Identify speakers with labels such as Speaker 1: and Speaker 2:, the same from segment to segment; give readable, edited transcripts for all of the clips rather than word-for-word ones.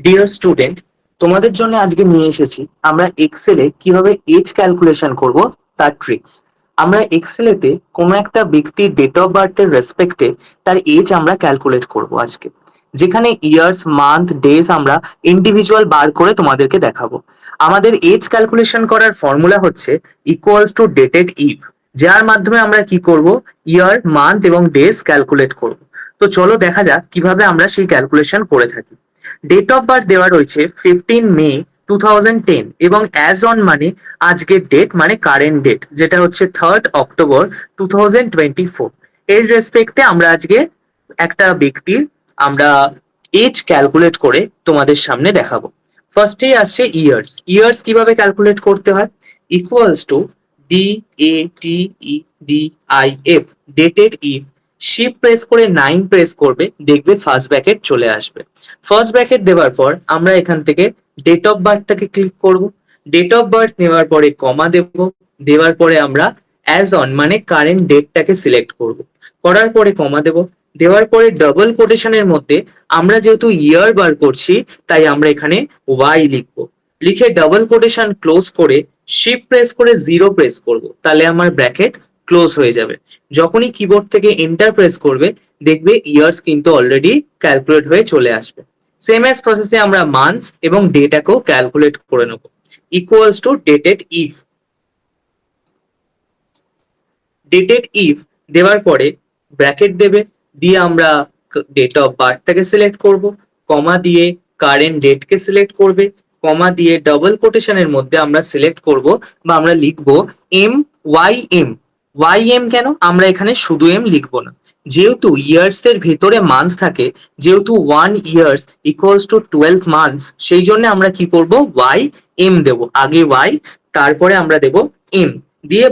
Speaker 1: Dear student, তোমাদের জন্য আজকে নিয়ে এসেছি আমরা এক্সেলে কিভাবে এজ ক্যালকুলেশন করব তার ট্রিক্স। আমরা এক্সেলেতে কোনো একটা ব্যক্তির ডেট অফ বার্থের রেসপেক্টে তার এজ আমরা ক্যালকুলেট করব আজকে, যেখানে ইয়ার্স, মান্থ, ডেজ আমরা ইন্ডিভিজুয়াল বার করে তোমাদেরকে দেখাবো। আমাদের এজ ক্যালকুলেশন করার ফর্মুলা হচ্ছে ইকুয়ালস টু ডেটেড ইভ, যার মাধ্যমে আমরা কি করব, ইয়ার, মান্থ এবং ডেজ ক্যালকুলেট করব। তো চলো দেখা যাক কিভাবে আমরা সেই ক্যালকুলেশন করে থাকি। ডেট অফ বার্থ দেওয়া রয়েছে 15 মে 2010 এবং অ্যাজ অন মানে আজকের ডেট, মানে কারেন্ট ডেট, যেটা হচ্ছে 3rd অক্টোবর 2024। এর রেসপেক্টে আমরা আজকে একটা ব্যক্তির আমরা এজ ক্যালকুলেট করে তোমাদের সামনে দেখাবো। ফার্স্টেই আসছে ইয়ার্স। ইয়ার্স কিভাবে ক্যালকুলেট করতে হয়, equals to DATEDIF, dated if, shift press করে 9 প্রেস করবে, দেখবে ফার্স্ট ব্র্যাকেট চলে আসবে। ফার্স্ট ব্র্যাকেট দেওয়ার পর আমরা এখান থেকে ডেট অফ বার্থটাকে ক্লিক করব। ডেট অফ বার্থ নেওয়ার পরে কমা দেব, দেওয়ার পরে আমরা অ্যাজ অন মানে কারেন্ট ডেটটাকে সিলেক্ট করব। করার পরে কমা দেব, দেওয়ার পরে ডাবল কোটেশনের মধ্যে আমরা যেহেতু ইয়ার বার করছি তাই আমরা এখানে ওয়াই লিখব। লিখে ডাবল কোটেশন ক্লোজ করে শিফট প্রেস করে 0 প্রেস করব, তাহলে আমার ব্র্যাকেট ক্লোজ হয়ে যাবে। যখনই কিবোর্ড থেকে এন্টার প্রেস করবে দেখবে ইয়ার্স কিন্তু অলরেডি ক্যালকুলেট হয়ে চলে আসবে। সেম এজ প্রসেসে আমরা মান্থস এবং ডেটাকেও ক্যালকুলেট করে নেব। Equals to dated if, dated if দেওয়ার পরে ব্র্যাকেট দেবে, দিয়ে আমরা ডেট অফ বার্থটাকে সিলেক্ট করব, কমা দিয়ে কারেন্ট ডেটকে সিলেক্ট করবে, কমা দিয়ে ডাবল কোটেশনের মধ্যে আমরা সিলেক্ট করব বা আমরা লিখব MYM। YM কেন, আমরা এখানে শুধু এম লিখবো না, যেহেতু ইয়ার্স এর ভেতরে মান্থস থাকে, যেহেতু 1 ইয়ার্স ইকুয়ালস টু 12 মান্থস, সেই জন্য আমরা কি করব, YM দেব। আগে Y, তারপরে আমরা দেব M, দিয়ে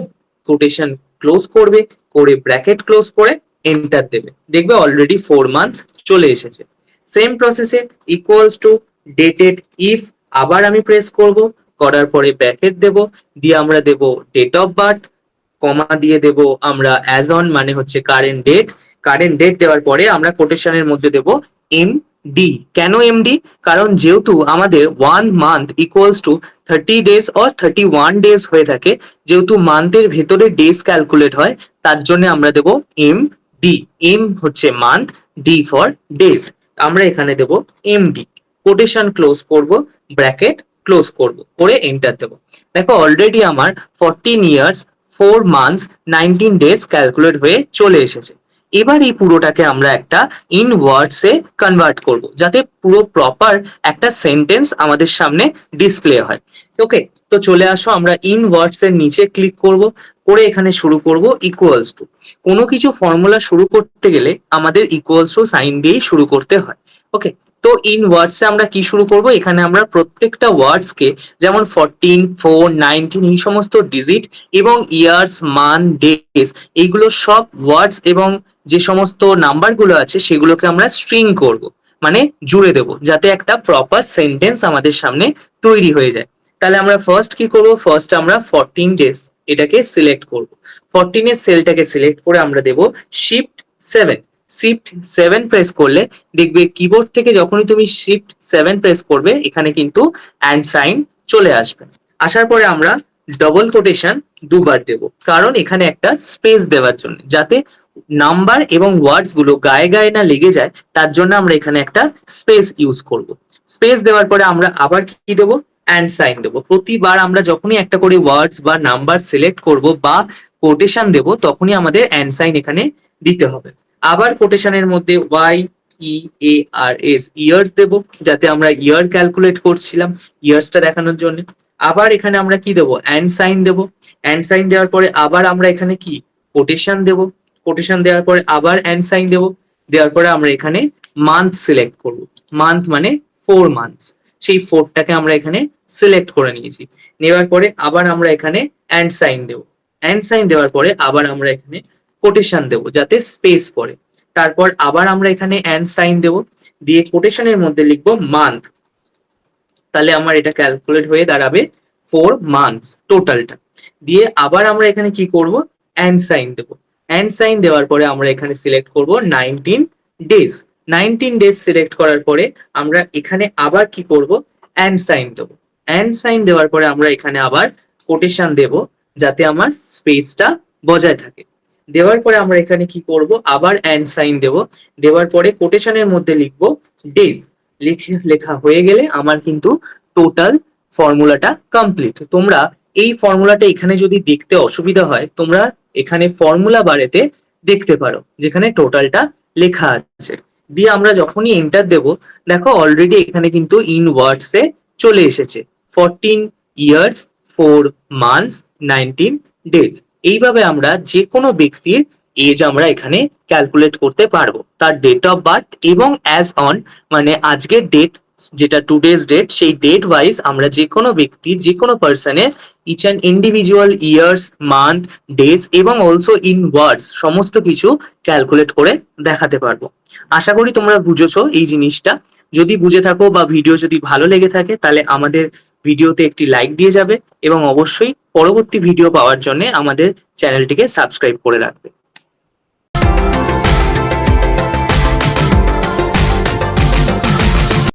Speaker 1: কোটেশন ক্লোজ করবে, করে ব্র্যাকেট ক্লোজ করে এন্টার দেবে, দেখবে অলরেডি 4 মান্থস চলে এসেছে। সেম প্রসেসে ইকুয়ালস টু ডেটেড ইফ, আবার আমি প্রেস করব, করার পরে ব্র্যাকেট দেব, দিয়ে আমরা দেব ডেট অফ বার্থ, কমা দিয়ে দেব আমরা অ্যাজ অন মানে হচ্ছে কারেন্ট ডেট। কারেন্ট ডেট দেওয়ার পরে আমরা কোটেশনের মধ্যে দেব MD। কেন MD, কারণ যেহেতু আমাদের 1 month equals to 30 days or 31 days হয়ে থাকে, যেহেতু মান্থের ভেতরে ডেজ ক্যালকুলেট হয়, তার জন্য আমরা দেব MD। M হচ্ছে মান্থ, D ফর ডেজ, আমরা এখানে দেব MD। কোটেশন ক্লোজ করব, ব্র্যাকেট ক্লোজ করব, করে এন্টার দেব। দেখো অলরেডি আমার 14 ইয়ার্স 4 মান্থস 19 ডেজ ক্যালকুলেট হয়ে চলে এসেছে। এবার এই পুরোটাকে আমরা একটা ইন ওয়ার্ডসে কনভার্ট করব, যাতে পুরো প্রপার একটা সেন্টেন্স আমাদের সামনে ডিসপ্লে হয়। ওকে, তো চলে আসো, আমরা ইন ওয়ার্ডস এর নিচে ক্লিক করব, করে এখানে শুরু করব ইকুয়ালস টু। কোনো কিছু ফর্মুলা শুরু করতে গেলে আমাদের ইকুয়ালস টু সাইন দিয়েই শুরু করতে হয়। ওকে, তো ইন ওয়ার্ডসে আমরা কি শুরু করব, এখানে আমরা প্রত্যেকটা ওয়ার্ডসকে, যেমন 14, 4, 19 এই সমস্ত ডিজিট এবং ইয়ার্স, মান্থ, ডেজ, এইগুলো সব ওয়ার্ডস এবং যে সমস্ত নাম্বারগুলো আছে সেগুলোকে আমরা স্ট্রিং করব, মানে জুড়ে দেব, যাতে একটা প্রপার সেন্টেন্স আমাদের সামনে তৈরি হয়ে যায়। তাহলে আমরা ফার্স্ট কি করব, ফার্স্ট আমরা 14 ডেজ এটাকে সিলেক্ট করব। 14 এর সেলটাকে সিলেক্ট করে আমরা দেব শিফট 7। শিফট 7 প্রেস করলে দেখবে কিবোর্ড থেকে যখনই তুমি শিফট 7 প্রেস করবে এখানে কিন্তু অ্যান্ড সাইন চলে আসবে। আসার পরে আমরা ডবল কোটেশন দুবার দেব, কারণ এখানে একটা স্পেস দেওয়ার জন্য, যাতে নাম্বার এবং ওয়ার্ডস গুলো গায়ে গায়ে না লেগে যায়, তার জন্য আমরা এখানে একটা স্পেস ইউজ করব। স্পেস দেওয়ার পরে আমরা আবার কি দেব, অ্যান্ড সাইন দেব। প্রতিবার আমরা যখনই একটা করে ওয়ার্ডস বা নাম্বার সিলেক্ট করব বা কোটেশন দেব, তখনই আমাদের অ্যান্ড সাইন এখানে দিতে হবে। আবার কোটেশনের মধ্যে YEARS, ইয়ার্স দেব, যাতে আমরা ইয়ার ক্যালকুলেট করছিলাম, ইয়ার্সটা দেখানোর জন্য। আবার এখানে আমরা কি দেব, অ্যান্ড সাইন দেব। অ্যান্ড সাইন দেওয়ার পরে আবার আমরা এখানে কি কোটেশন দেব, কোটেশন দেওয়ার পরে আবার অ্যান্ড সাইন দেব। দেওয়ার পরে আমরা এখানে মান্থ সিলেক্ট করব, মান্থ মানে 4 মান্থস, সেই 4টাকে আমরা এখানে সিলেক্ট করে নিয়েছি। নেওয়ার পরে আবার আমরা এখানে অ্যান্ড সাইন দেব। অ্যান্ড সাইন দেওয়ার পরে আবার আমরা এখানে কোটেশন দেব, যাতে স্পেস পড়ে। তারপর আবার আমরা এখানে অ্যান্ড সাইন দেব, দিয়ে কোটেশনের মধ্যে লিখবো মান্থ, তাহলে আমার এটা ক্যালকুলেট হয়ে দাঁড়াবে 4 মান্থস টোটালটা। দিয়ে আবার আমরা এখানে কি করব, অ্যান্ড সাইন দেব। অ্যান্ড সাইন দেওয়ার পরে আমরা এখানে সিলেক্ট করব 19 ডেজ। 19 ডেজ সিলেক্ট করার পরে আমরা এখানে আবার কি করব, অ্যান্ড সাইন দেবো। অ্যান্ড সাইন দেওয়ার পরে আমরা এখানে আবার কোটেশন দেব, যাতে আমার স্পেসটা বজায় থাকে। দেওয়ার পরে আমরা এখানে কি করব, আবার অ্যান্ড সাইন দেব। দেওয়ার পরে কোটেশনের মধ্যে লিখবো ডেজ। লেখা হয়ে গেলে আমার কিন্তু টোটাল ফর্মুলাটা কমপ্লিট। তোমরা এই ফর্মুলাটা এখানে যদি দেখতে অসুবিধা হয়, তোমরা এখানে ফর্মুলা বারেতে দেখতে পারো, যেখানে টোটালটা লেখা আছে। দিয়ে আমরা যখনই এন্টার দেব, দেখো অলরেডি এখানে কিন্তু ইন ওয়ার্ডস এ চলে এসেছে 14 ইয়ার্স 4 মান্থস 19 ডেজ। এইভাবে আমরা যে কোনো ব্যক্তির এজ আমরা এখানে ক্যালকুলেট করতে পারবো, তার ডেট অফ বার্থ এবং অ্যাজ অন, মানে আজকের ডেট যেটা টুডেজ ডেট, সেই ডেট ওয়াইজ আমরা যে কোনো ব্যক্তির, যে কোনো পার্সনের each and individual years, month, days এবং অলসো ইন ওয়ার্ডস সমস্ত কিছু ক্যালকুলেট করে দেখাতে পারবো। আশা করি তোমরা বুঝেছো এই জিনিসটা। যদি বুঝে থাকো বা ভিডিও যদি ভালো লেগে থাকে, তাহলে আমাদের ভিডিওতে একটি লাইক দিয়ে যাবে এবং অবশ্যই পরবর্তী ভিডিও পাওয়ার জন্য আমাদের চ্যানেলটিকে সাবস্ক্রাইব করে রাখবে।